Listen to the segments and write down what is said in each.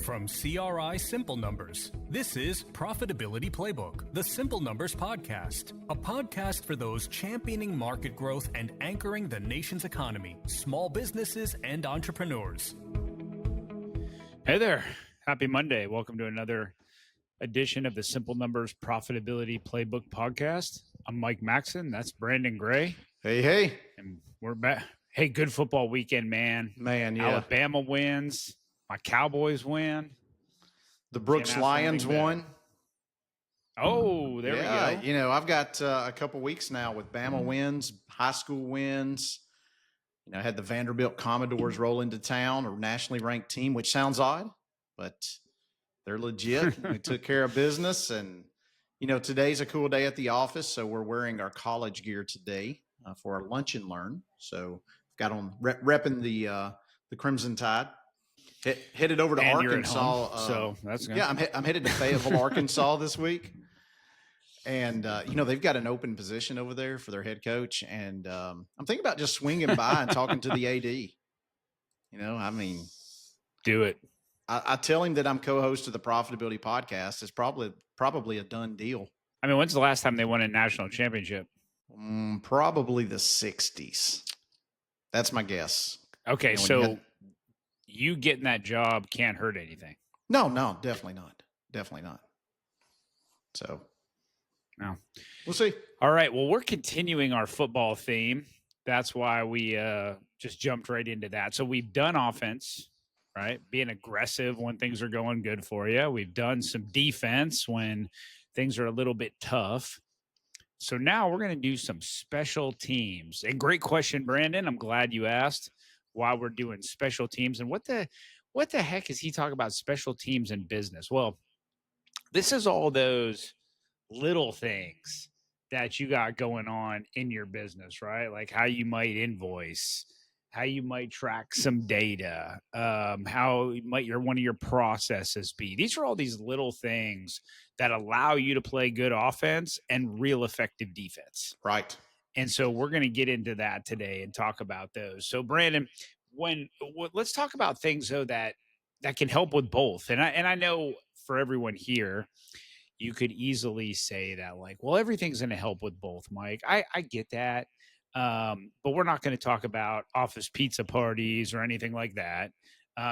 From CRI Simple Numbers, this is Profitability Playbook, the Simple Numbers Podcast, a podcast for those championing market growth and anchoring the nation's economy, small businesses, and entrepreneurs. Hey there. Happy Monday. Welcome to another edition of the Simple Numbers Profitability Playbook Podcast. I'm Mike Maxson. That's Brandon Gray. Hey. And we're back. Hey, good football weekend, man. Man, yeah. Alabama wins. My Cowboys win. The Brooks Lions won. Oh, there we go. You know, I've got a couple weeks now with Bama wins, high school wins. You know, I had the Vanderbilt Commodores roll into town, a nationally ranked team, which sounds odd, but they're legit. They took care of business. And, you know, today's a cool day at the office, so we're wearing our college gear today for our lunch and learn. So got on repping the Crimson Tide. Headed over to and Arkansas. So that's good. Yeah, I'm headed to Fayetteville, Arkansas this week. And, you know, they've got an open position over there for their head coach. And I'm thinking about just swinging by and talking to the AD. You know, I mean. Do it. I tell him that I'm co-host of the Profitability Podcast. It's probably a done deal. I mean, when's the last time they won a national championship? Probably the 60s. That's my guess. Okay, you know, so you getting that job can't hurt anything. No, definitely not. Definitely not. So, no. We'll see. All right, well, we're continuing our football theme. That's why we just jumped right into that. So we've done offense, right? Being aggressive when things are going good for you. We've done some defense when things are a little bit tough. So now we're going to do some special teams. And great question, Brandon. I'm glad you asked why we're doing special teams. And what the heck is he talking about special teams in business? Well, this is all those little things that you got going on in your business, right? Like how you might invoice, how you might track some data, how might one of your processes be. These are all these little things that allow you to play good offense and real effective defense. Right. And so we're going to get into that today and talk about those. So Brandon, let's talk about things though that can help with both. And I know for everyone here, you could easily say that like, well, everything's going to help with both, Mike. I get that. But we're not going to talk about office pizza parties or anything like that.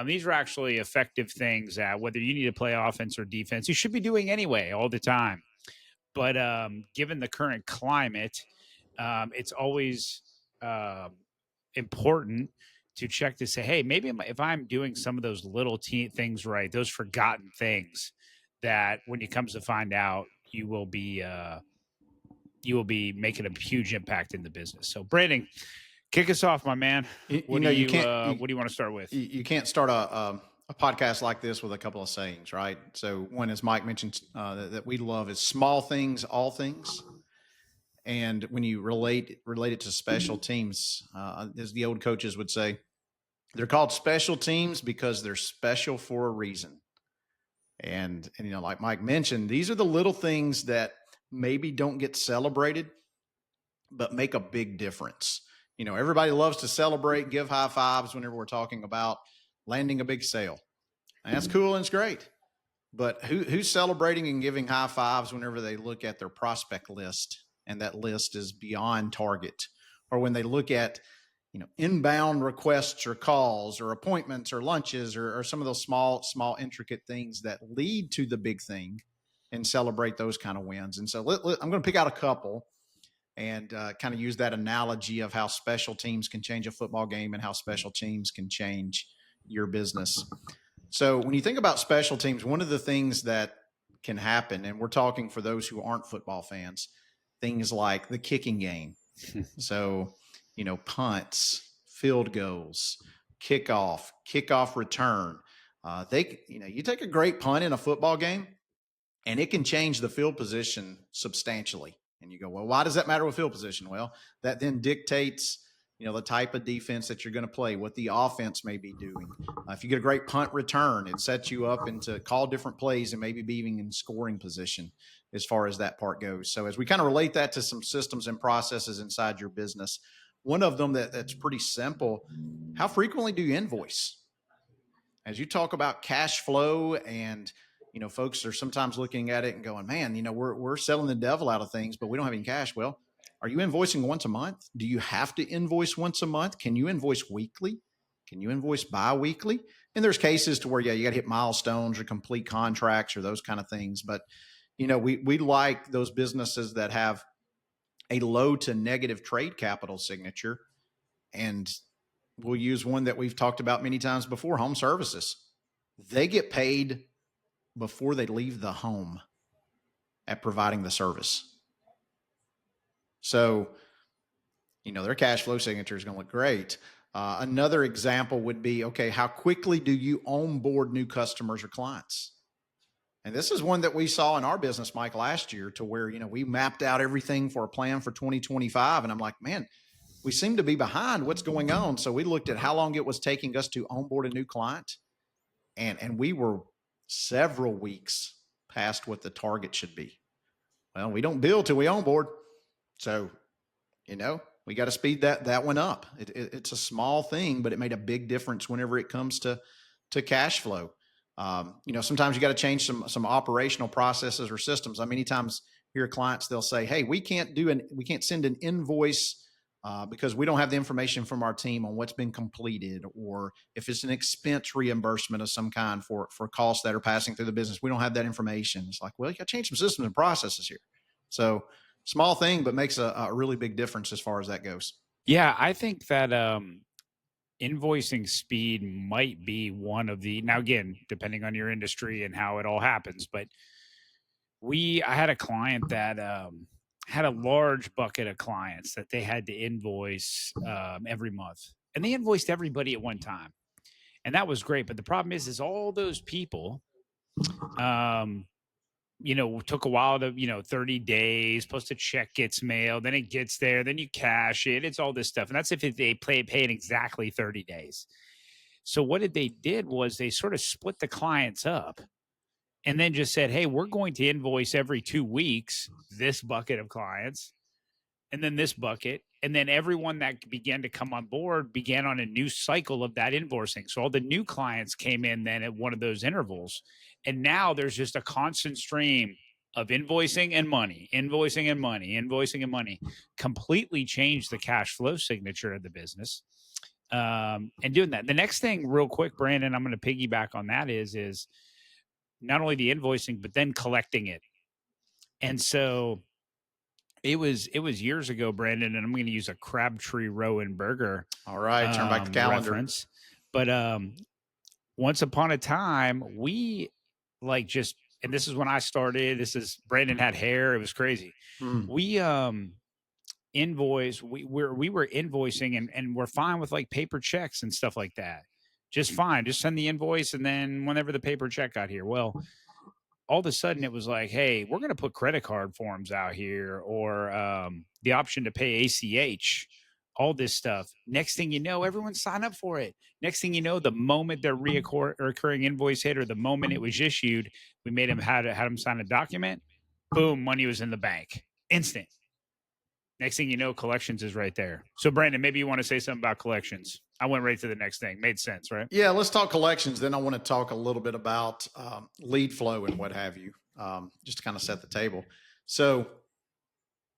These are actually effective things that whether you need to play offense or defense, you should be doing anyway all the time. But given the current climate, it's always important to check to say, hey, maybe if I'm doing some of those little things right, those forgotten things that when it comes to find out, you will be making a huge impact in the business. So, Brandon, kick us off, my man. What do you want to start with? You can't start a podcast like this with a couple of sayings, right? So one, as Mike mentioned, that we love is small things, all things. And when you relate it to special teams, as the old coaches would say, they're called special teams because they're special for a reason. And you know, like Mike mentioned, these are the little things that maybe don't get celebrated, but make a big difference. You know, everybody loves to celebrate, give high fives whenever we're talking about landing a big sale. And that's cool and it's great. But who's celebrating and giving high fives whenever they look at their prospect list and that list is beyond target? Or when they look at, you know, inbound requests or calls or appointments or lunches or some of those small, intricate things that lead to the big thing, and celebrate those kind of wins. And so I'm going to pick out a couple and kind of use that analogy of how special teams can change a football game and how special teams can change your business. So when you think about special teams, one of the things that can happen, and we're talking for those who aren't football fans, things like the kicking game. So, you know, punts, field goals, kickoff return. You take a great punt in a football game, and it can change the field position substantially. And you go, well, why does that matter with field position? Well, that then dictates, you know, the type of defense that you're going to play, what the offense may be doing. If you get a great punt return, it sets you up into call different plays and maybe be even in scoring position as far as that part goes. So as we kind of relate that to some systems and processes inside your business, one of them that's pretty simple, how frequently do you invoice? as you talk about cash flow, and folks are sometimes looking at it and going, man, we're selling the devil out of things, but we don't have any cash. Well, are you invoicing once a month? Do you have to invoice once a month? Can you invoice weekly? Can you invoice bi-weekly? And there's cases to where, you got to hit milestones or complete contracts or those kind of things. But, we like those businesses that have a low to negative trade capital signature. And we'll use one that we've talked about many times before, home services. They get paid before they leave the home at providing the service. So, their cash flow signature is going to look great. Another example would be, okay, how quickly do you onboard new customers or clients? And this is one that we saw in our business, Mike, last year, to where, we mapped out everything for a plan for 2025. And I'm like, man, we seem to be behind. What's going on? So we looked at how long it was taking us to onboard a new client. And we were several weeks past what the target should be. Well, we don't bill till we onboard. So, we got to speed that one up. It's a small thing, but it made a big difference whenever it comes to cash flow. Sometimes you got to change some operational processes or systems. I many times hear clients, they'll say, hey, we can't send an invoice because we don't have the information from our team on what's been completed, or if it's an expense reimbursement of some kind for costs that are passing through the business, we don't have that information. It's like, well, you got to change some systems and processes here. So small thing, but makes a really big difference as far as that goes. Yeah, I think that invoicing speed might be one of the, now again, depending on your industry and how it all happens, but I had a client that had a large bucket of clients that they had to invoice every month, and they invoiced everybody at one time, and that was great. But the problem is all those people, took a while to, 30 days, plus the check gets mailed, then it gets there, then you cash it. It's all this stuff. And that's if they pay in exactly 30 days. So what they did was they sort of split the clients up and then just said, hey, we're going to invoice every 2 weeks, this bucket of clients, and then this bucket. And then everyone that began to come on board began on a new cycle of that invoicing. So all the new clients came in then at one of those intervals. And now there's just a constant stream of invoicing and money, invoicing and money, invoicing and money. Completely changed the cash flow signature of the business. And doing that. The next thing real quick, Brandon, I'm going to piggyback on that is not only the invoicing, but then collecting it. And so it was years ago, Brandon, and I'm going to use a Crabtree Rowan Burger. All right. Turn back the calendar. Reference. But once upon a time, we and this is when I started, Brandon had hair. It was crazy. We invoice, we were invoicing and we're fine with like paper checks and stuff like that. Just fine. Just send the invoice. And then whenever the paper check got here, well, all of a sudden it was like, hey, we're going to put credit card forms out here, or the option to pay ACH, all this stuff. Next thing you know, everyone signed up for it. Next thing you know, the moment their recurring invoice hit, or the moment it was issued, we made them had them sign a document. Boom, money was in the bank. Instant. Next thing you know, collections is right there. So Brandon, maybe you want to say something about collections. I went right to the next thing. Made sense, right? Yeah, let's talk collections. Then I want to talk a little bit about lead flow and what have you, just to kind of set the table. So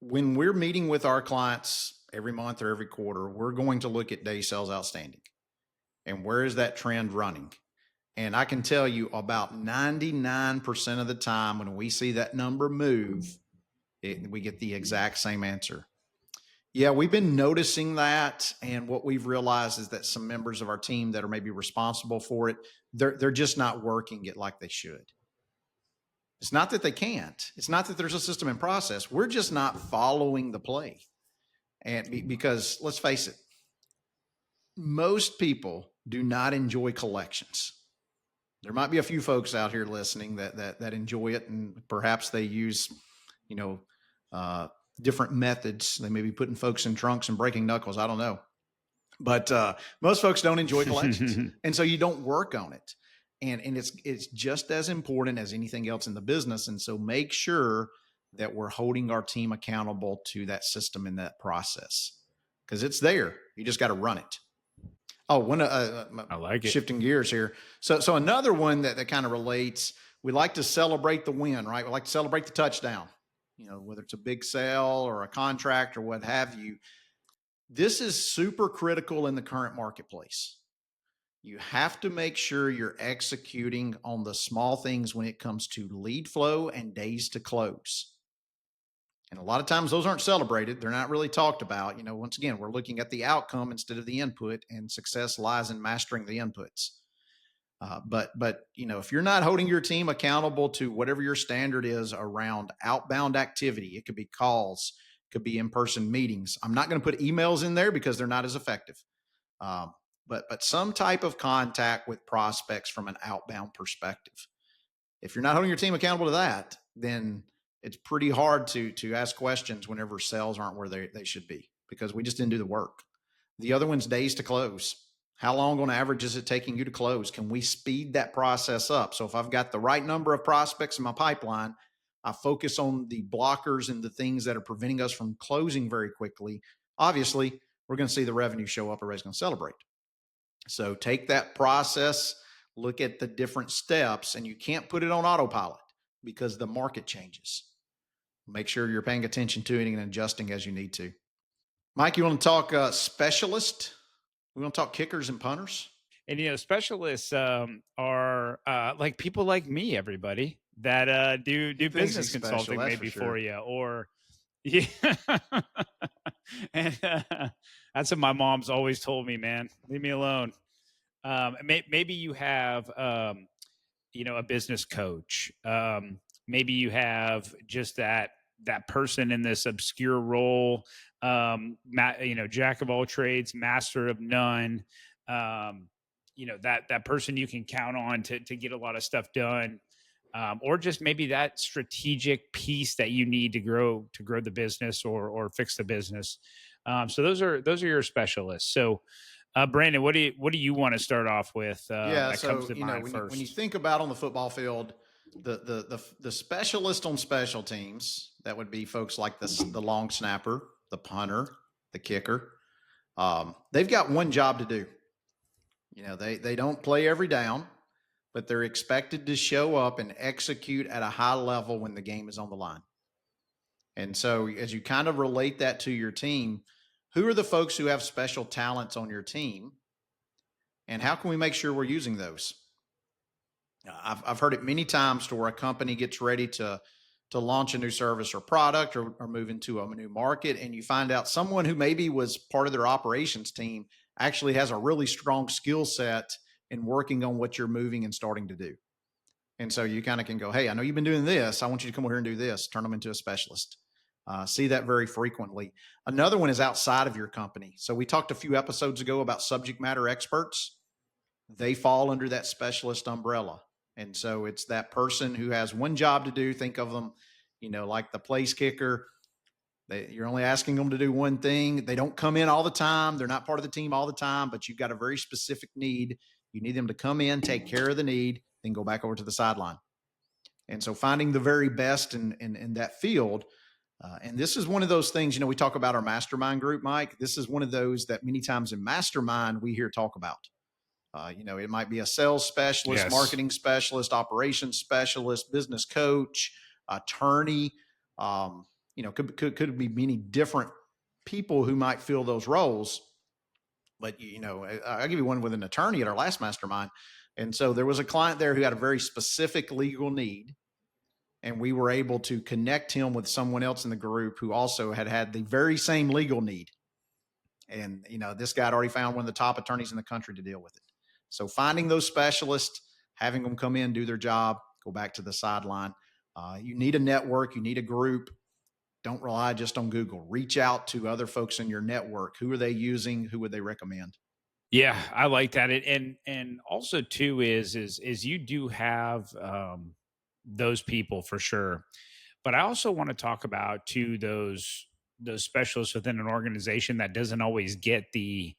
when we're meeting with our clients every month or every quarter, we're going to look at day sales outstanding and where is that trend running. And I can tell you about 99% of the time when we see that number move, we get the exact same answer. Yeah, we've been noticing that. And what we've realized is that some members of our team that are maybe responsible for it, they're just not working it like they should. It's not that they can't. It's not that there's a system and process. We're just not following the play. And because let's face it, most people do not enjoy collections. There might be a few folks out here listening that enjoy it, and perhaps they use, different methods. They may be putting folks in trunks and breaking knuckles. I don't know. But most folks don't enjoy collections. And so you don't work on it. And it's just as important as anything else in the business. And so make sure that we're holding our team accountable to that system and that process, because it's there. You just got to run it. Oh, I like it. shifting gears here. So another one that kind of relates, we like to celebrate the win, right? We like to celebrate the touchdown, whether it's a big sale or a contract or what have you. This is super critical in the current marketplace. You have to make sure you're executing on the small things when it comes to lead flow and days to close. And a lot of times those aren't celebrated. They're not really talked about. Once again, we're looking at the outcome instead of the input, and success lies in mastering the inputs. But if you're not holding your team accountable to whatever your standard is around outbound activity, it could be calls, could be in-person meetings. I'm not going to put emails in there because they're not as effective. But some type of contact with prospects from an outbound perspective. If you're not holding your team accountable to that, then it's pretty hard to ask questions whenever sales aren't where they should be, because we just didn't do the work. The other one's days to close. How long on average is it taking you to close? Can we speed that process up? So if I've got the right number of prospects in my pipeline, I focus on the blockers and the things that are preventing us from closing very quickly. Obviously, we're going to see the revenue show up. Everybody's going to celebrate. So take that process, look at the different steps, and you can't put it on autopilot because the market changes. Make sure you're paying attention to it and adjusting as you need to. Mike, you want to talk specialist? We want to talk kickers and punters? And, specialists are like people like me, everybody, that do business consulting maybe for you, or yeah. And that's what my mom's always told me, man, leave me alone. Maybe you have, a business coach. Maybe you have just that person in this obscure role, jack of all trades, master of none. That person you can count on to get a lot of stuff done. Or just maybe that strategic piece that you need to grow the business or fix the business. So those are your specialists. So, Brandon, what do you want to start off with? That comes to mind first. When you think about on the football field, the specialist on special teams, that would be folks like the long snapper, the punter, the kicker. They've got one job to do. They don't play every down, but they're expected to show up and execute at a high level when the game is on the line. And so as you kind of relate that to your team, who are the folks who have special talents on your team, and how can we make sure we're using those? I've heard it many times to where a company gets ready to launch a new service or product or move into a new market, and you find out someone who maybe was part of their operations team actually has a really strong skill set in working on what you're moving and starting to do. And so you kind of can go, hey, I know you've been doing this. I want you to come over here and do this. Turn them into a specialist. See that very frequently. Another one is outside of your company. So we talked a few episodes ago about subject matter experts. They fall under that specialist umbrella. And so it's that person who has one job to do. Think of them, like the place kicker. You're only asking them to do one thing. They don't come in all the time. They're not part of the team all the time, but you've got a very specific need. You need them to come in, take care of the need, then go back over to the sideline. And so finding the very best in that field. And this is one of those things, we talk about our mastermind group, Mike. This is one of those that many times in mastermind we hear talk about. It might be a sales specialist, yes, marketing specialist, operations specialist, business coach, attorney. Could be many different people who might fill those roles. But, I'll give you one with an attorney at our last mastermind. And so there was a client there who had a very specific legal need. And we were able to connect him with someone else in the group who also had the very same legal need. And, this guy had already found one of the top attorneys in the country to deal with it. So finding those specialists, having them come in, do their job, go back to the sideline. You need a network. You need a group. Don't rely just on Google. Reach out to other folks in your network. Who are they using? Who would they recommend? Yeah, I like that. And also too is you do have those people for sure. But I also want to talk about too those specialists within an organization that doesn't always get the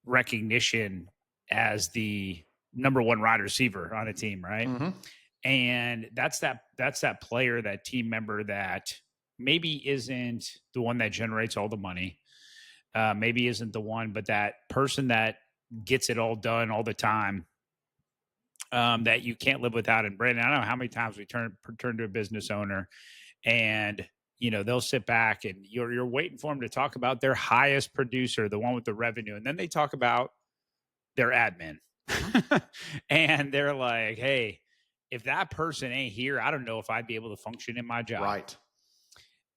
recognition as the number one wide receiver on a team, right? Mm-hmm. And that's that player, that team member that maybe isn't the one that generates all the money. maybe isn't the one, but that person that gets it all done all the time, that you can't live without. And Brandon, I don't know how many times we turn to a business owner and, they'll sit back and you're waiting for them to talk about their highest producer, the one with the revenue. And then they talk about their admin. And they're like, hey, if that person ain't here, I don't know if I'd be able to function in my job. Right.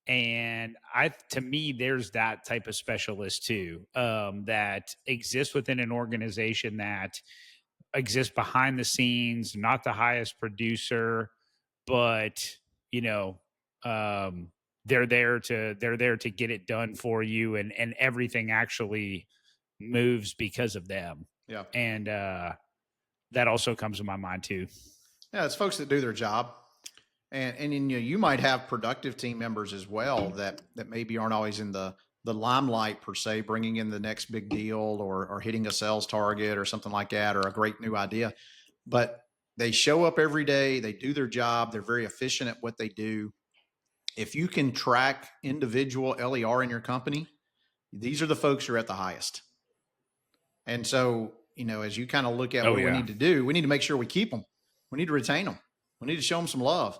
And to me, there's that type of specialist too, that exists within an organization, that exists behind the scenes, not the highest producer, but they're there to get it done for you, and everything actually moves because of them. Yeah. And that also comes to my mind too. Yeah, it's folks that do their job. And you might have productive team members as well that maybe aren't always in the limelight per se, bringing in the next big deal or hitting a sales target or something like that, or a great new idea. But they show up every day. They do their job. They're very efficient at what they do. If you can track individual LER in your company, these are the folks who are at the highest. And so, as you kind of look at what we need to do, we need to make sure we keep them. We need to retain them. We need to show them some love.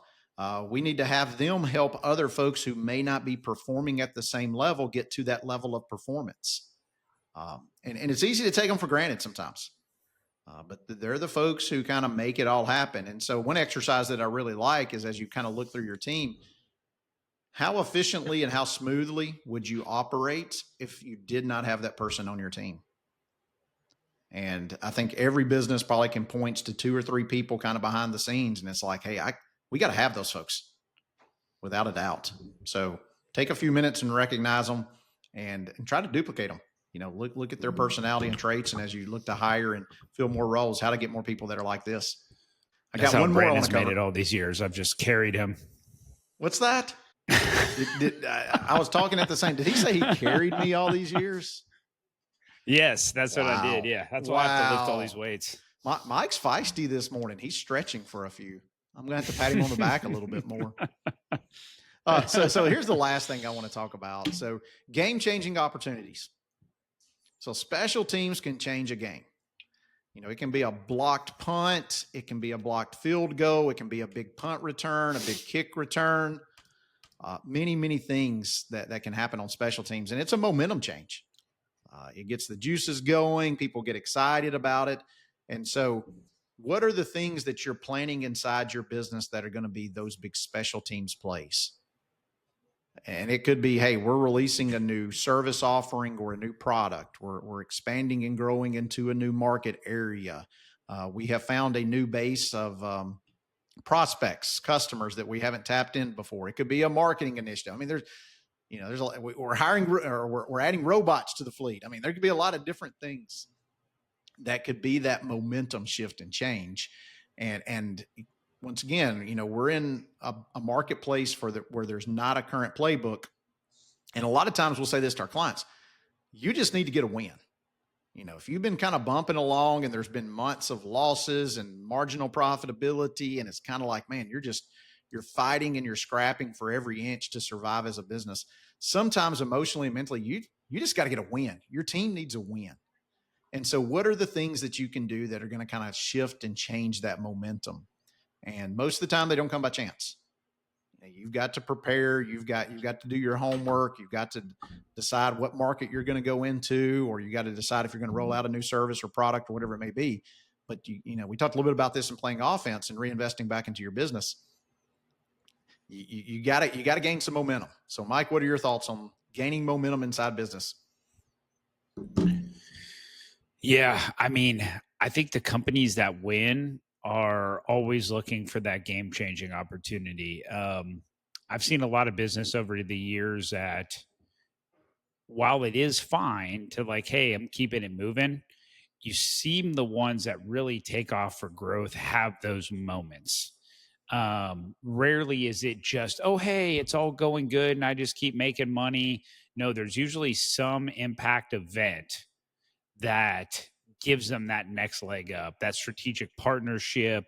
We need to have them help other folks who may not be performing at the same level get to that level of performance. And it's easy to take them for granted sometimes. But they're the folks who kind of make it all happen. And so one exercise that I really like is, as you kind of look through your team, how efficiently and how smoothly would you operate if you did not have that person on your team? And I think every business probably can point to 2 or 3 people kind of behind the scenes. And it's like, hey, we got to have those folks without a doubt. So take a few minutes and recognize them and try to duplicate them. Look at their personality and traits. And as you look to hire and fill more roles, how to get more people that are like this. That's got one more I want to cover. Made it all these years. I've just carried him. What's that? I was talking at the same. Did he say he carried me all these years? Yes, that's what I did. Yeah, that's why I have to lift all these weights. Mike's feisty this morning. He's stretching for a few. I'm going to have to pat him on the back a little bit more. So here's the last thing I want to talk about. So game-changing opportunities. So special teams can change a game. It can be a blocked punt. It can be a blocked field goal. It can be a big punt return, a big kick return. Many, many things that can happen on special teams. And it's a momentum change. It gets the juices going. People get excited about it. And so what are the things that you're planning inside your business that are going to be those big special teams plays? And it could be, hey, we're releasing a new service offering or a new product. We're expanding and growing into a new market area. We have found a new base of prospects, customers that we haven't tapped in before. It could be a marketing initiative. I mean, we're hiring or we're adding robots to the fleet. I mean, there could be a lot of different things that could be that momentum shift and change. And once again, we're in a marketplace where there's not a current playbook. And a lot of times we'll say this to our clients: you just need to get a win. If you've been kind of bumping along and there's been months of losses and marginal profitability, and it's kind of like, man, you're fighting and you're scrapping for every inch to survive as a business. Sometimes emotionally and mentally, you just got to get a win. Your team needs a win. And so what are the things that you can do that are going to kind of shift and change that momentum? And most of the time they don't come by chance. You've got to prepare. You've got to do your homework. You've got to decide what market you're going to go into, or you got to decide if you're going to roll out a new service or product or whatever it may be. But we talked a little bit about this in playing offense and reinvesting back into your business. You got to gain some momentum. So Mike, what are your thoughts on gaining momentum inside business? Yeah. I mean, I think the companies that win are always looking for that game-changing opportunity. I've seen a lot of business over the years that, while it is fine to like, hey, I'm keeping it moving, you seem the ones that really take off for growth have those moments. Rarely is it just, oh, hey, it's all going good and I just keep making money. No, there's usually some impact event that gives them that next leg up, that strategic partnership,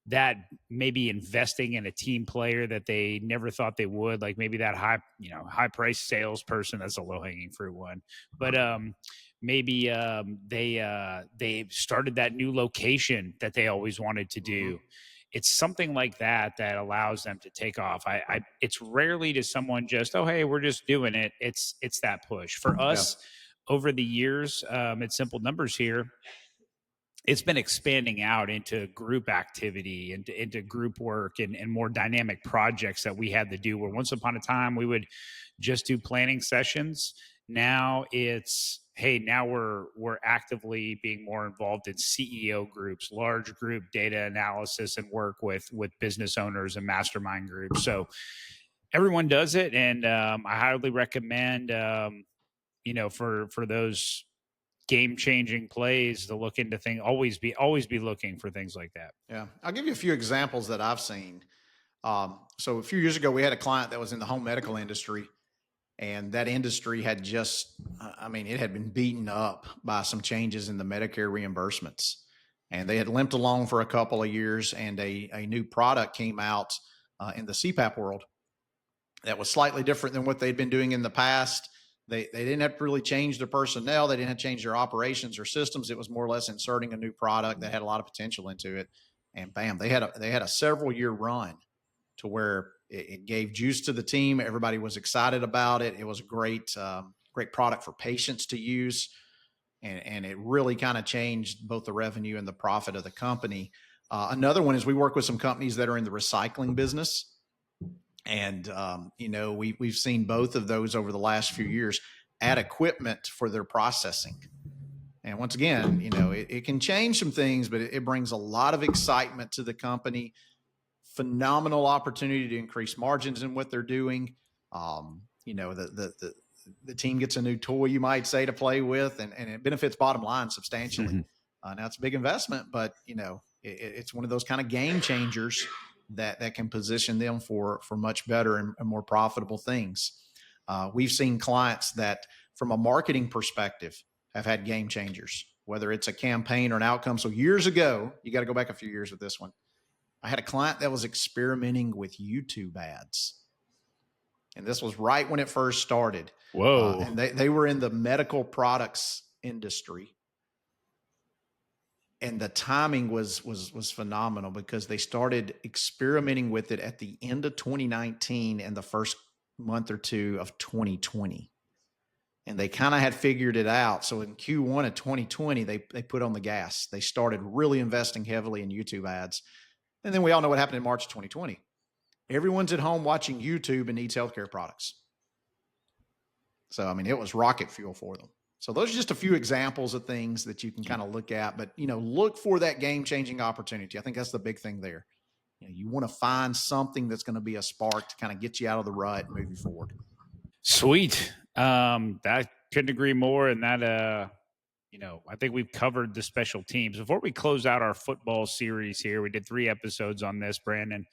that maybe investing in a team player that they never thought they would, like maybe that high price salesperson. That's a low hanging fruit one, but maybe they started that new location that they always wanted to do. It's something like that that allows them to take off. It's rarely to someone just, oh, hey, we're just doing it. It's that push for us over the years. It's simple numbers here. It's been expanding out into group activity and into group work and more dynamic projects that we had to do, where once upon a time we would just do planning sessions. Now it's, hey, now we're actively being more involved in CEO groups, large group data analysis, and work with business owners and mastermind groups. So everyone does it, and I highly recommend for those game-changing plays to look into things. Always be looking for things like that. Yeah, I'll give you a few examples that I've seen. So a few years ago, we had a client that was in the home medical industry, and that industry had just, it had been beaten up by some changes in the Medicare reimbursements, and they had limped along for a couple of years, and a new product came out in the CPAP world that was slightly different than what they'd been doing in the past. They didn't have to really change their personnel. They didn't have to change their operations or systems. It was more or less inserting a new product that had a lot of potential into it. And bam, they had a several year run to where it gave juice to the team. Everybody was excited about it. It was a great product for patients to use. And it really kind of changed both the revenue and the profit of the company. Another one is we work with some companies that are in the recycling business. And, we've seen both of those over the last few years add equipment for their processing. And once again, it can change some things, but it brings a lot of excitement to the company. Phenomenal opportunity to increase margins in what they're doing. The team gets a new toy, you might say, to play with, and it benefits bottom line substantially. Now it's a big investment, but it's one of those kind of game changers that can position them for much better and more profitable things. We've seen clients that, from a marketing perspective, have had game changers, whether it's a campaign or an outcome. So years ago, you got to go back a few years with this one. I had a client that was experimenting with YouTube ads. And this was right when it first started. Whoa. And they were in the medical products industry. And the timing was phenomenal, because they started experimenting with it at the end of 2019 and the first month or two of 2020. And they kind of had figured it out. So in Q1 of 2020, they put on the gas. They started really investing heavily in YouTube ads. And then we all know what happened in March of 2020. Everyone's at home watching YouTube and needs healthcare products. So, it was rocket fuel for them. So those are just a few examples of things that you can kind of look at, but, look for that game-changing opportunity. I think that's the big thing there. You want to find something that's going to be a spark to kind of get you out of the rut and move you forward. Sweet. I couldn't agree more. And that, I think we've covered the special teams. Before we close out our football series here, we did 3 episodes on this, Brandon.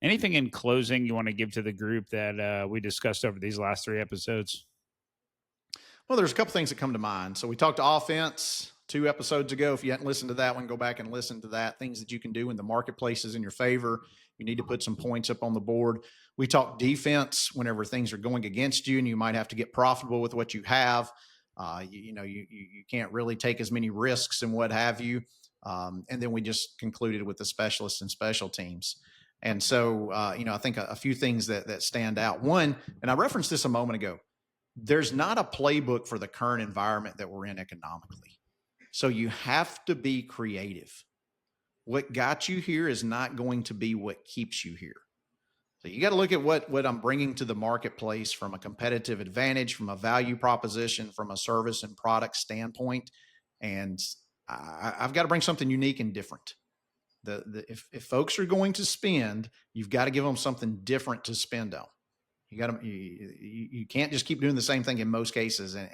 Anything in closing you want to give to the group that we discussed over these last 3 episodes? Well, there's a couple things that come to mind. So we talked offense 2 episodes ago. If you hadn't listened to that one, go back and listen to that. Things that you can do when the marketplace is in your favor. You need to put some points up on the board. We talked defense whenever things are going against you and you might have to get profitable with what you have. You can't really take as many risks and what have you. And then we just concluded with the specialists and special teams. And so, I think a few things that stand out. One, and I referenced this a moment ago, there's not a playbook for the current environment that we're in economically. So you have to be creative. What got you here is not going to be what keeps you here. So you got to look at what I'm bringing to the marketplace from a competitive advantage, from a value proposition, from a service and product standpoint. And I've got to bring something unique and different. If folks are going to spend, you've got to give them something different to spend on. You can't just keep doing the same thing in most cases and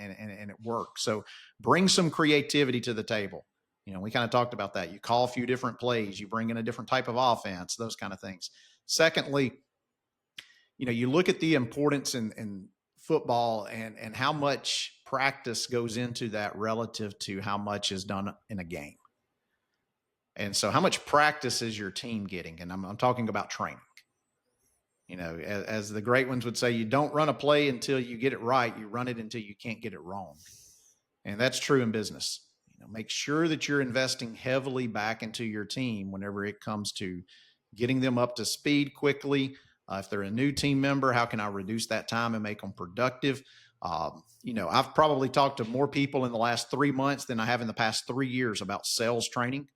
it works. So bring some creativity to the table. We kind of talked about that. You call a few different plays, you bring in a different type of offense, those kind of things. Secondly, you look at the importance in football and how much practice goes into that relative to how much is done in a game. And so how much practice is your team getting? And I'm talking about training. As the great ones would say, you don't run a play until you get it right. You run it until you can't get it wrong. And that's true in business. Make sure that you're investing heavily back into your team whenever it comes to getting them up to speed quickly. If they're a new team member, how can I reduce that time and make them productive? I've probably talked to more people in the last 3 months than I have in the past 3 years about sales training,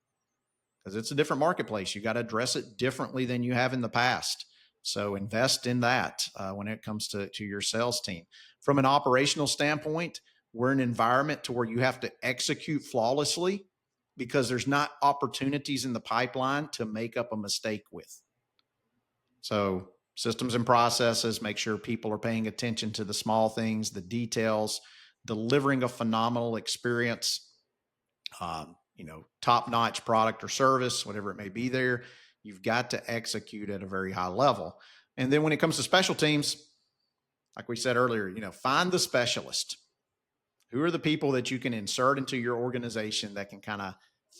because it's a different marketplace. You got to address it differently than you have in the past. So invest in that when it comes to your sales team. From an operational standpoint, we're in an environment to where you have to execute flawlessly because there's not opportunities in the pipeline to make up a mistake with. So systems and processes, make sure people are paying attention to the small things, the details, delivering a phenomenal experience, top-notch product or service, whatever it may be there. You've got to execute at a very high level. And then when it comes to special teams, like we said earlier, find the specialist. Who are the people that you can insert into your organization that can kind of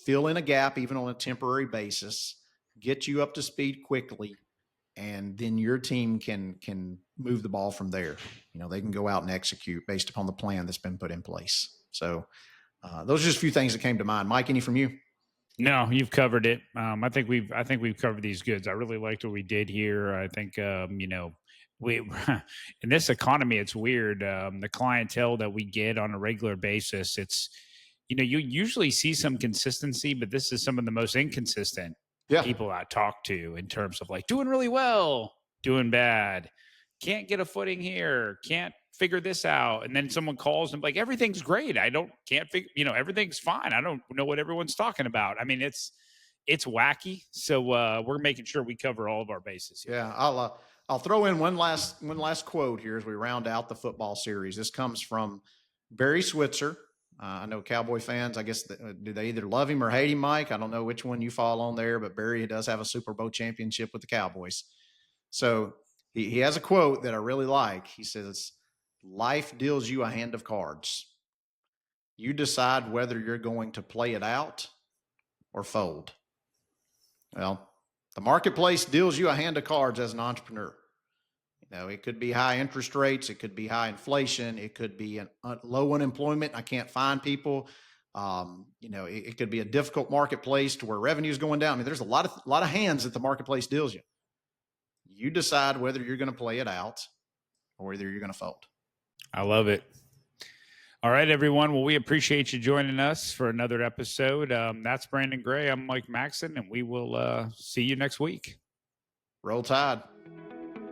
fill in a gap, even on a temporary basis, get you up to speed quickly, and then your team can move the ball from there. They can go out and execute based upon the plan that's been put in place. So those are just a few things that came to mind. Mike, any from you? No, you've covered it. I think we've covered these goods. I really liked what we did here. I think we in this economy, it's weird. The clientele that we get on a regular basis, it's you usually see some consistency, but this is some of the most inconsistent people I talk to in terms of like doing really well, doing bad, can't get a footing here, can't figure this out, and then someone calls and like everything's great. Can't figure, everything's fine. I don't know what everyone's talking about. I mean, it's wacky. So we're making sure we cover all of our bases here. Yeah, I'll throw in one last quote here as we round out the football series. This comes from Barry Switzer. I know Cowboy fans, I guess, do they either love him or hate him, Mike? I don't know which one you fall on there, but Barry does have a Super Bowl championship with the Cowboys. So he has a quote that I really like. He says, "Life deals you a hand of cards. You decide whether you're going to play it out or fold." Well, the marketplace deals you a hand of cards as an entrepreneur. It could be high interest rates. It could be high inflation. It could be low unemployment. I can't find people. It could be a difficult marketplace to where revenue is going down. I mean, there's a lot of hands that the marketplace deals you. You decide whether you're going to play it out or whether you're going to fold. I love it. All right, everyone. Well, we appreciate you joining us for another episode. That's Brandon Gray. I'm Mike Maxson, and we will see you next week. Roll Tide.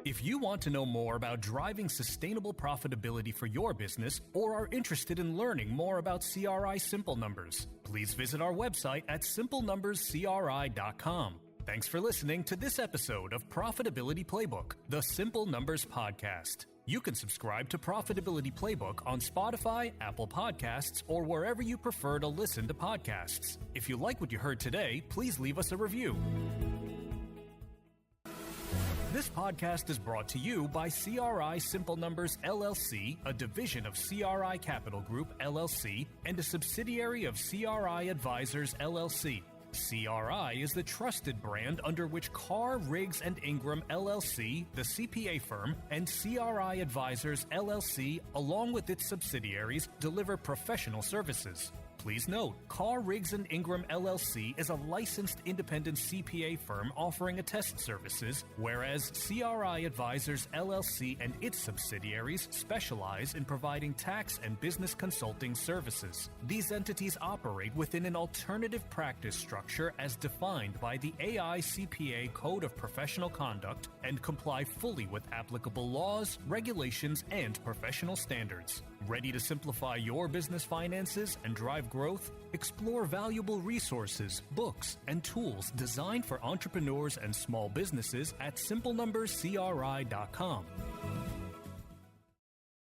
If you want to know more about driving sustainable profitability for your business or are interested in learning more about CRI Simple Numbers, please visit our website at simplenumberscri.com. Thanks for listening to this episode of Profitability Playbook, the Simple Numbers Podcast. You can subscribe to Profitability Playbook on Spotify, Apple Podcasts, or wherever you prefer to listen to podcasts. If you like what you heard today, please leave us a review. This podcast is brought to you by CRI Simple Numbers LLC, a division of CRI Capital Group LLC, and a subsidiary of CRI Advisors LLC. CRI is the trusted brand under which Carr, Riggs & Ingram LLC, the CPA firm, and CRI Advisors LLC, along with its subsidiaries, deliver professional services. Please note, Carr, Riggs & Ingram LLC is a licensed independent CPA firm offering attest services, whereas CRI Advisors LLC and its subsidiaries specialize in providing tax and business consulting services. These entities operate within an alternative practice structure as defined by the AICPA Code of Professional Conduct and comply fully with applicable laws, regulations, and professional standards. Ready to simplify your business finances and drive growth? Explore valuable resources, books, and tools designed for entrepreneurs and small businesses at simplenumberscri.com.